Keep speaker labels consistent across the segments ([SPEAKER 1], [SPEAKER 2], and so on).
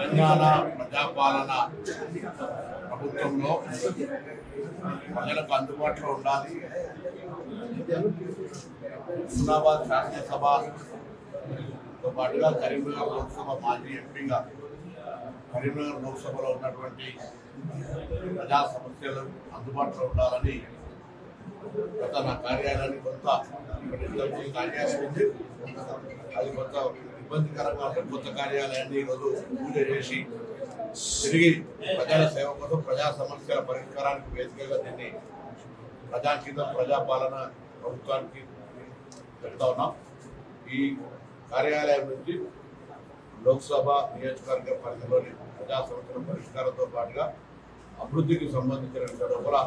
[SPEAKER 1] తెలంగాణ ప్రజాపాలన ప్రభుత్వంలో ప్రజలకు అందుబాటులో ఉండాలి. హుస్నాబాద్ శాసనసభతో పాటుగా కరీంనగర్ లోక్సభ మాజీ ఎంపీగా కరీంనగర్ లోక్సభలో ఉన్నటువంటి ప్రజా సమస్యలు అందుబాటులో ఉండాలని గత నా కార్యాలయాన్ని కొంత కార్యాలయం ఉంది, అది కొంత ఇబ్బందికరంగా కొత్త కార్యాలయాన్ని ఈరోజు పూజ చేసి తిరిగి ప్రజల సేవ కోసం ప్రజా సమస్యల పరిష్కారానికి వేదికగా దీన్ని ప్రజాంకిత ప్రజాపాలన ప్రభుత్వానికి చెప్తా ఉన్నాం. ఈ కార్యాలయం నుంచి లోక్సభ నియోజకవర్గ పరిధిలోని ప్రజా సమస్యల పరిష్కారంతో పాటుగా అభివృద్ధికి సంబంధించిన విషయాలు కూడా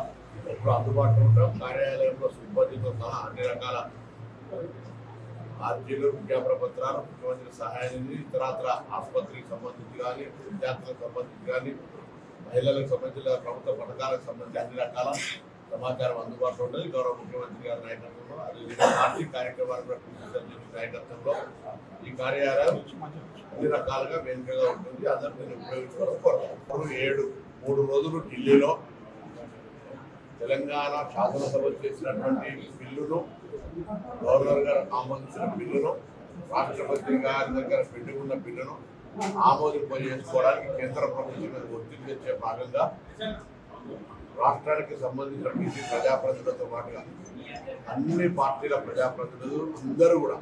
[SPEAKER 1] ఎప్పుడు అందుబాటులో ఉంటాం. కార్యాలయంలో సిబ్బందితో సహా అన్ని రకాల ఆర్జీలు, విజ్ఞాపన పత్రాలు, ముఖ్యమంత్రి సహాయ నిధి, ఇతరత్ర ఆసుపత్రికి సంబంధించి కానీ, విద్యార్థులకు సంబంధించి కానీ, మహిళలకు సంబంధించిన ప్రభుత్వ పథకాలకు సంబంధించి అన్ని రకాల సమాచారం అందుబాటులో ఉంటుంది. గౌరవ ముఖ్యమంత్రి గారి నాయకత్వంలో, అదేవిధంగా పార్టీ కార్యక్రమాల నాయకత్వంలో ఈ కార్యాలయం అన్ని రకాలుగా వేదికగా ఉంటుంది. అందరూ దీన్ని ఉపయోగించుకోవడం కోరుతాం. 3 రోజులు ఢిల్లీలో తెలంగాణ శాసనసభ చేసినటువంటి బిల్లును, గవర్నర్ గారు ఆమోదించిన బిల్లును, రాష్ట్రపతి గారి దగ్గర పెట్టుకున్న బిల్లును ఆమోదింపజేసుకోవడానికి కేంద్ర ప్రభుత్వం మీద ఒత్తిడి తెచ్చే భాగంగా రాష్ట్రానికి సంబంధించిన బీసీ ప్రజాప్రతినిధులతో పాటుగా అన్ని పార్టీల ప్రజాప్రతినిధులు అందరూ కూడా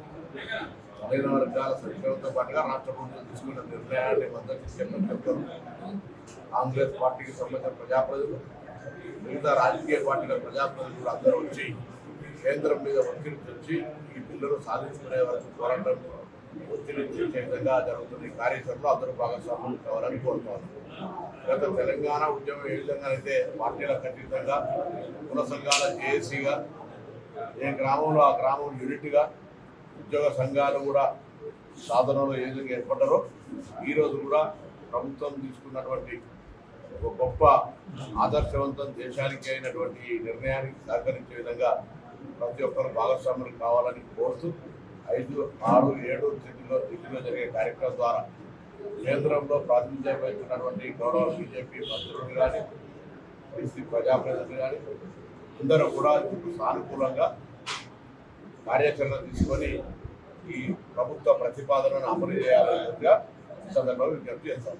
[SPEAKER 1] సరైన వర్గాల సంక్షేమంతో పాటుగా రాష్ట్ర ప్రభుత్వం తీసుకున్న నిర్ణయాన్ని మద్దతు ఇచ్చే ప్రతి ఒక్కరు, కాంగ్రెస్ పార్టీకి సంబంధించిన ప్రజాప్రతినిధులు, మిగతా రాజకీయ పార్టీల ప్రజాప్రతినిధులు అందరూ వచ్చి కేంద్రం మీద ఒత్తిడి తెచ్చి ఈ బిల్లును సాధించుకునే వరకు పోరాటం ఒత్తిడి చేసే విధంగా జరుగుతున్న ఈ కార్యాచరణలో అందరూ భాగస్వాములు కావాలని కోరుతాను. గత తెలంగాణ ఉద్యమం ఏ విధంగా అయితే పార్టీలకు అతీతంగా కుల సంఘాల జేఏసీగా, ఏ గ్రామంలో ఆ గ్రామం యూనిట్గా ఉద్యోగ సంఘాలు కూడా సాధనలో ఏ విధంగా ఏర్పడ్డారో ఈరోజు కూడా ప్రభుత్వం తీసుకున్నటువంటి ఒక గొప్ప ఆదర్శవంతం దేశానికి అయినటువంటి నిర్ణయానికి సహకరించే విధంగా ప్రతి ఒక్కరు భాగస్వాములు కావాలని కోరుతూ 5, 6, 7 ఢిల్లీలో జరిగే కార్యక్రమం ద్వారా కేంద్రంలో ప్రాతినిధ్యం వహిస్తున్నటువంటి గౌరవ బీజేపీ మంత్రులు కానీ, బీసీ ప్రజాప్రతినిధులు కానీ అందరూ కూడా సానుకూలంగా కార్యాచరణ తీసుకొని ఈ ప్రభుత్వ ప్రతిపాదనను అమలు చేయాలన్నట్టుగా ఈ సందర్భంగా విజ్ఞప్తి చేస్తాం.